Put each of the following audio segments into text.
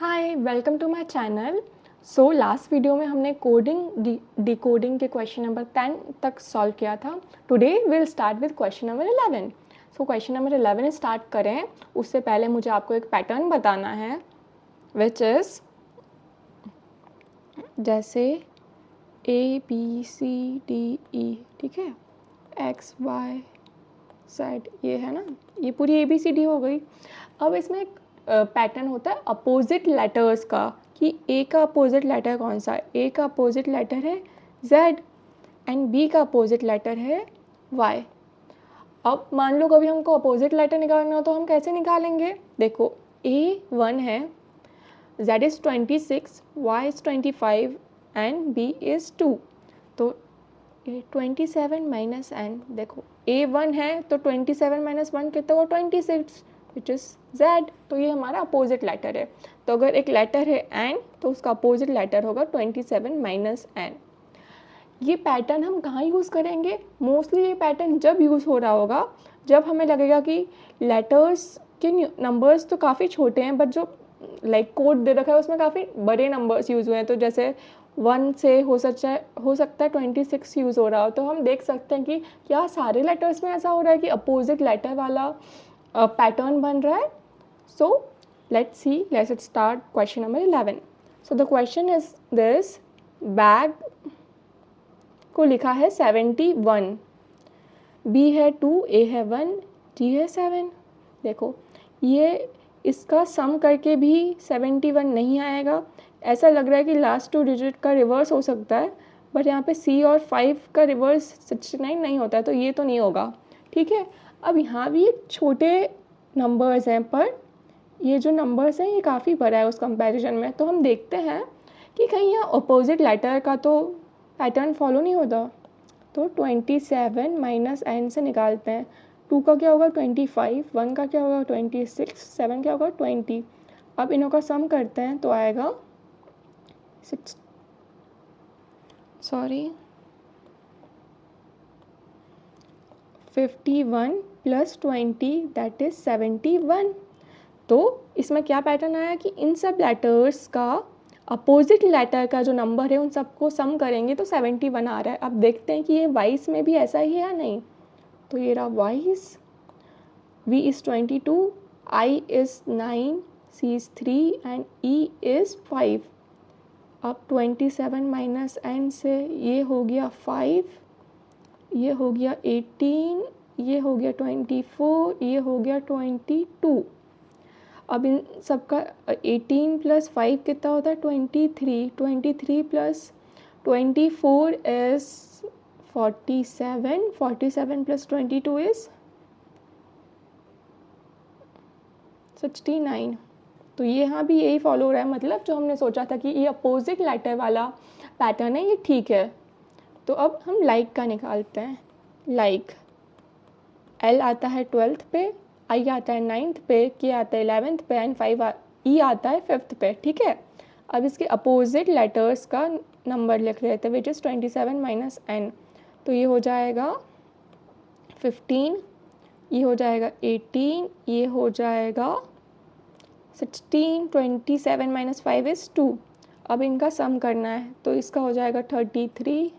Hi welcome to my channel. So last video में हमने coding decoding के question number 10 तक सॉल्व किया था। Today will start with question number 11। So question number 11 start करें उससे पहले मुझे आपको एक पैटर्न बताना है विच इज़ जैसे ABCDE, ठीक है, XYZ, ये है ना, ये पूरी ABCD हो गई। अब इसमें एक पैटर्न होता है अपोजिट लेटर्स का कि ए का अपोजिट लेटर कौन सा है। ए का अपोजिट लेटर है Z एंड बी का अपोजिट लेटर है Y। अब मान लो कभी हमको अपोजिट लेटर निकालना हो तो हम कैसे निकालेंगे। देखो A1 है, Z is 26, Y is 25 and B is 2। तो 27 माइनस एन, देखो A1 है तो 27 माइनस 1 कितना हुआ 26, विच इज़ Z। तो ये हमारा अपोजिट लेटर है। तो अगर एक लेटर है एन तो उसका अपोजिट लेटर होगा 27 माइनस एन। ये पैटर्न हम कहाँ यूज़ करेंगे। मोस्टली ये पैटर्न जब यूज़ हो रहा होगा जब हमें लगेगा कि लेटर्स के नंबर्स तो काफ़ी छोटे हैं बट जो लाइक कोड दे रखा है उसमें काफ़ी बड़े नंबर्स यूज़ हुए हैं। तो जैसे 1 से हो सकता है 26 यूज़ हो रहा हो, तो हम देख सकते हैं कि क्या सारे लेटर्स में ऐसा हो रहा है कि अपोजिट लेटर वाला पैटर्न बन रहा है। So let's start question number 11। So the question is this, bag को लिखा है 71, बी है 2, ए है 1, डी है 7। देखो ये इसका सम करके भी 71 नहीं आएगा। ऐसा लग रहा है कि लास्ट 2 डिजिट का रिवर्स हो सकता है, बट यहाँ पे C और 5 का रिवर्स 69 नहीं होता है, तो ये तो नहीं होगा। ठीक है, अब यहाँ भी छोटे नंबर्स हैं पर ये जो नंबर्स हैं ये काफ़ी बड़ा है उस कंपैरिजन में। तो हम देखते हैं कि कहीं यहाँ अपोजिट लेटर का तो पैटर्न फॉलो नहीं होता। तो 27 माइनस एन से निकालते हैं। 2 का क्या होगा 25, 1 का क्या होगा 26, 7 क्या होगा 20। अब इनों का सम करते हैं तो आएगा 51 प्लस 20 दैट इज 71। तो इसमें क्या पैटर्न आया कि इन सब लेटर्स का अपोजिट लेटर का जो नंबर है उन सबको सम करेंगे तो 71 आ रहा है। अब देखते हैं कि ये वाइस में भी ऐसा ही है या नहीं। तो ये रहा vice, V is 22, I is 9, C is 3 and E is 5। अब 27 माइनस n से ये हो गया 5, ये हो गया 18, ये हो गया 24, ये हो गया 22। अब इन सबका 18 प्लस 5 कितना होता है 23, 23 प्लस 24 इज़ 47, 47 प्लस 22 इज़ 69। तो ये यहाँ भी यही फॉलो हो रहा है, मतलब जो हमने सोचा था कि ये अपोजिट लेटर वाला पैटर्न है ये ठीक है। तो अब हम लाइक का निकालते हैं। लाइक L आता है 12th पे, I आता है 9th पे, K आता है 11th पे एंड E आता है 5th पे। ठीक है, अब इसके अपोजिट लेटर्स का नंबर लिख रहे थे विच इज़ 27 माइनस n। तो ये हो जाएगा 15, ये हो जाएगा 18, ये हो जाएगा 16, 27 माइनस 5 इज़ 2। अब इनका सम करना है तो इसका हो जाएगा 33,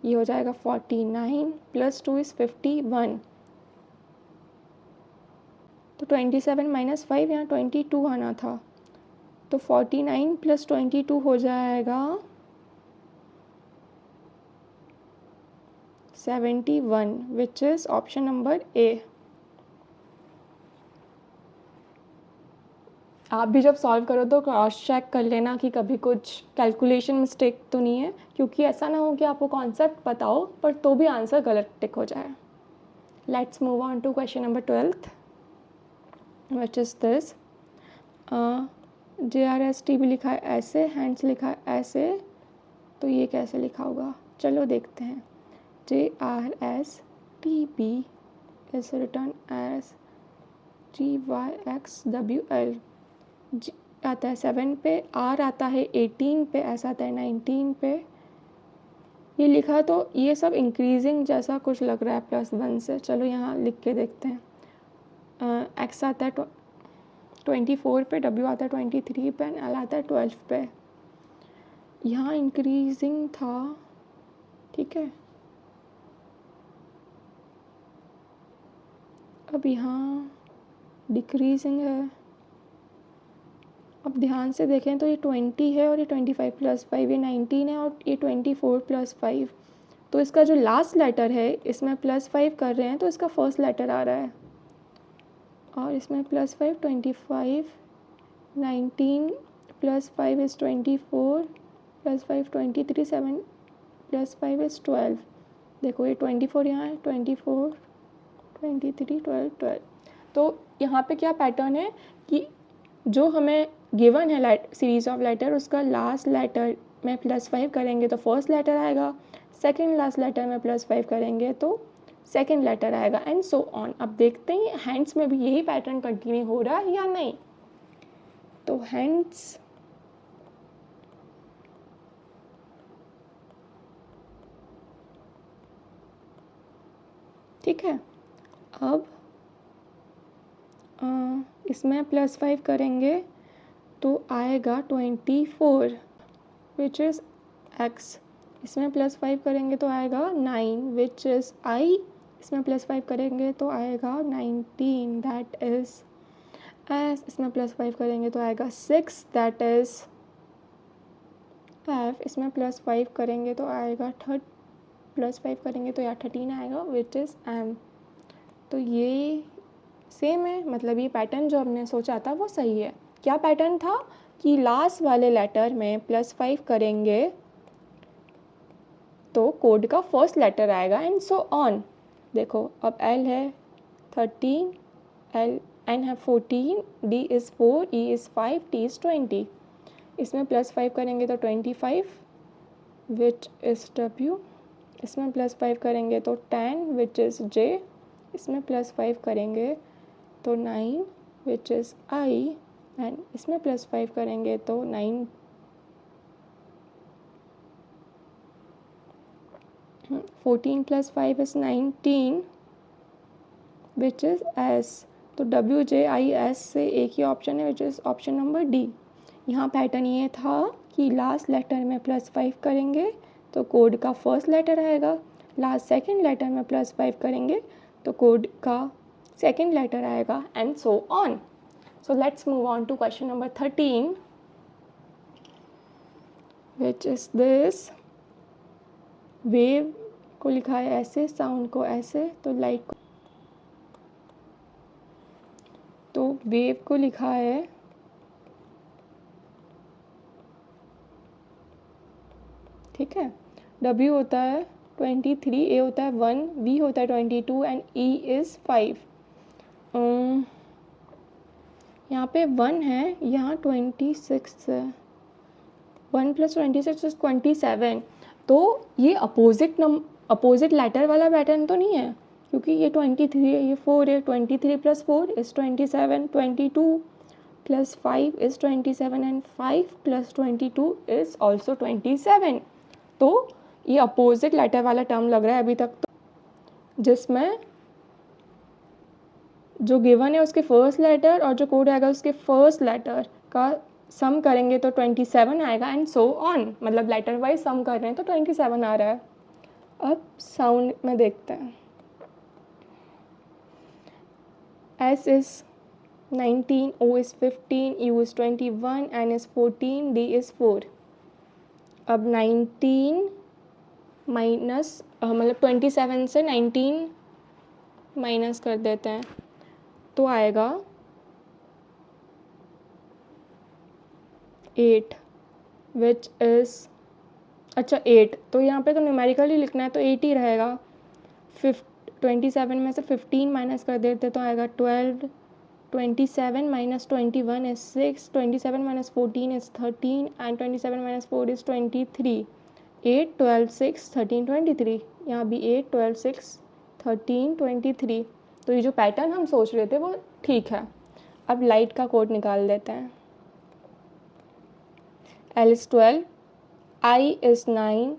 ये हो जाएगा 49 प्लस 2 इज़ 51। तो 27 माइनस 5 यहाँ 22 आना था, तो 49 प्लस 22 हो जाएगा 71 विच इज़ ऑप्शन नंबर ए। आप भी जब सॉल्व करो तो क्रॉस चेक कर लेना कि कभी कुछ कैलकुलेशन मिस्टेक तो नहीं है, क्योंकि ऐसा ना हो कि आपको कॉन्सेप्ट पता हो पर तो भी आंसर गलत टिक हो जाए। Let's move on to question number 12 which is this. JRST भी लिखा है ऐसे, हैंड्स लिखा है ऐसे, तो ये कैसे लिखा होगा चलो देखते हैं। JRSTB is return as GYXWL। G आता है 7 पे, R आता है 18 पे, S आता है 19 पे। ये लिखा तो ये सब इंक्रीजिंग जैसा कुछ लग रहा है +1 से। चलो यहाँ लिख के देखते हैं। X आता है 24 पे, W आता है 23 पे, L आता है 12 पे। यहाँ इंक्रीजिंग था, ठीक है। अब यहाँ डिक्रीजिंग है। अब ध्यान से देखें तो ये 20 है और ये 25 + 5, ये 19 है और ये 24 + 5। तो इसका जो लास्ट लेटर है इसमें +5 कर रहे हैं तो इसका फर्स्ट लेटर आ रहा है, और इसमें +5 25, 19 + 5 = 24, +5 23, 7 + 5 = 12। देखो ये 24 यहाँ है, 24 23 12 12। तो यहाँ पे क्या पैटर्न है कि जो हमें गिवन है सीरीज ऑफ लेटर, उसका लास्ट लेटर में +5 करेंगे तो फर्स्ट लेटर आएगा, सेकेंड लास्ट लेटर में +5 करेंगे तो सेकेंड लेटर आएगा, एंड सो ऑन। अब देखते हैं हैंड्स में भी यही पैटर्न कंटिन्यू हो रहा है या नहीं। तो हैंड्स ठीक है। अब इसमें +5 करेंगे तो आएगा 24 विच इज़ x। इसमें +5 करेंगे तो आएगा 9 विच इज़ I। इसमें +5 करेंगे तो आएगा 19 दैट इज़ S। इसमें +5 करेंगे तो आएगा 6 दैट इज़ F। इसमें +5 करेंगे तो आएगा +5 करेंगे तो यहाँ 13 आएगा विच इज़ M। तो ये सेम है, मतलब ये पैटर्न जो हमने सोचा था वो सही है। क्या पैटर्न था कि लास्ट वाले लेटर में +5 करेंगे तो कोड का फर्स्ट लेटर आएगा, एंड सो ऑन। देखो अब L है 13, N है 14, D is 4, E is 5, T is 20। इसमें +5 करेंगे तो 25 विच इज़ W। इसमें +5 करेंगे तो 10 विच इज़ J। इसमें +5 करेंगे तो 9 विच इज़ I, एंड इसमें +5 करेंगे तो 9 14 + 5 is 19 विच इज़ S। तो WJIS से एक ही ऑप्शन है विच इज़ ऑप्शन नंबर D। यहाँ पैटर्न ये था कि लास्ट लेटर में +5 करेंगे तो कोड का फर्स्ट लेटर आएगा, लास्ट सेकेंड लेटर में +5 करेंगे तो कोड का सेकेंड लेटर आएगा, and so on. So let's move on to question number 13 which is this. Wave को लिखा है ऐसे, साउंड को ऐसे, तो लाइट को, तो वेव को लिखा है ठीक है। W होता है 23, A होता है 1, V होता है 22 एंड E इज़ 5। यहाँ पे 1 है, यहाँ 26 है, 1 + 26 इज 27। तो ये अपोजिट लेटर वाला पैटर्न तो नहीं है, क्योंकि ये 23 है, ये 4 है। 23 + 4 is 27, 22 + 5 is 27 and 5 + 22 is also 27। तो ये अपोजिट लेटर वाला टर्म लग रहा है अभी तक, तो जिसमें जो गिवन है उसके फर्स्ट लेटर और जो कोड आएगा उसके फर्स्ट लेटर का सम करेंगे तो 27 आएगा, एंड सो ऑन। मतलब लेटर वाइज सम कर रहे हैं तो 27 आ रहा है। अब साउंड में देखते हैं। S is 19, O is 15, U is 21, N is 14, D is 4। अब 19 माइनस मतलब 27 से 19 माइनस कर देते हैं तो आएगा 8 विच इज़, अच्छा 8, तो यहाँ पे तो न्यूमेरिकली लिखना है तो 8 ही रहेगा। 27 में से 15 माइनस कर देते तो आएगा 12। 27 - 21 is 6, 27 - 14 is 13 and 27 - 4 is 23। 8 12 6 13 23, यहाँ भी 8 12 6 13 23। तो ये जो पैटर्न हम सोच रहे थे वो ठीक है। अब लाइट का कोड निकाल देते हैं। L is 12, I is 9,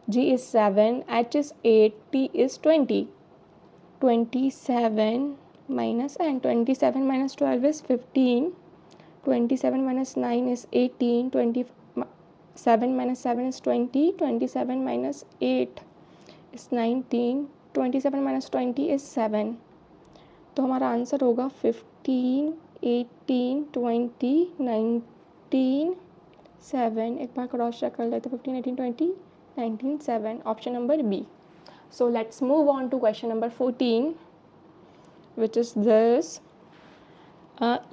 G is 7, H is 8, T is 20। 27 minus and 27 - 12 is 15, 27 minus 9 is 18, 27 minus 7 is 20, 27 minus 8 is 19, 27 minus 20 is 7. तो हमारा आंसर होगा 15, 18, 20, 19, 7. एक बार क्रॉस चेक कर लेते. 15, 18, 20, 19, 7. Option number B. So let's move on to question number 14, which is this.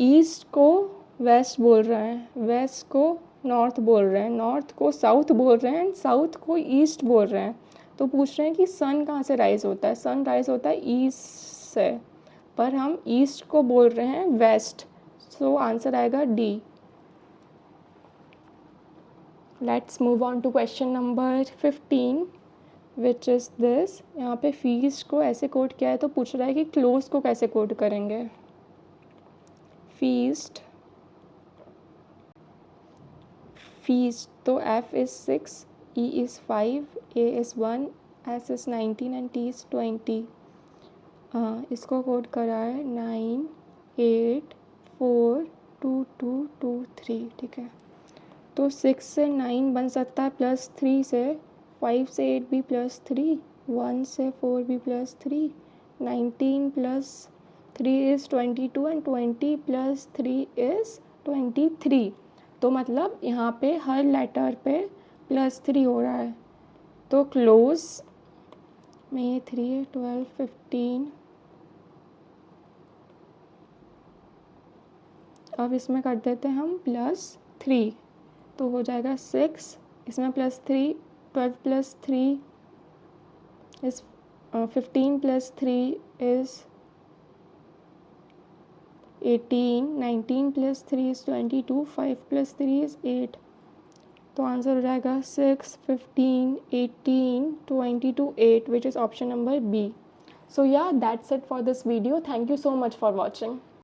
East को waste बोल रहे हैं, वेस्ट को नॉर्थ बोल रहे हैं, नॉर्थ को साउथ बोल रहे हैं, साउथ को ईस्ट बोल रहे हैं. तो पूछ रहे हैं कि सन कहाँ से राइज होता है. सन राइज होता है ईस्ट से, पर हम ईस्ट को बोल रहे हैं वेस्ट. सो आंसर आएगा D. Let's move on to question number 15, which is this. यहाँ पे फीस्ट को ऐसे कोड किया है, तो पूछ रहा है कि क्लोज को कैसे कोड करेंगे. फीस्ट तो F is 6, E is 5, A is 1, S is 19 and T is 20. इसको कोड करा है 9, 8, 4, 2, 2, 2, 3. ठीक है. तो 6 से 9 बन सकता है प्लस 3 से, 5 से 8 भी प्लस 3, 1 से 4 भी plus 3, 19 plus 3 is 22 and 20 plus 3 is 23. तो मतलब यहाँ पे हर लेटर पे प्लस 3 हो रहा है. तो क्लोज में ये 3 है, 12, 15. अब इसमें कर देते हैं हम प्लस 3, तो हो जाएगा 6. इसमें plus 3, 12 plus 3 is 15 plus 3 is 18, 19 plus 3 is 22, 5 plus 3 is 8. तो आंसर हो जाएगा 6, 15, 18, 22, 8, which is option number B. So yeah, that's it for this video. Thank you so much for watching.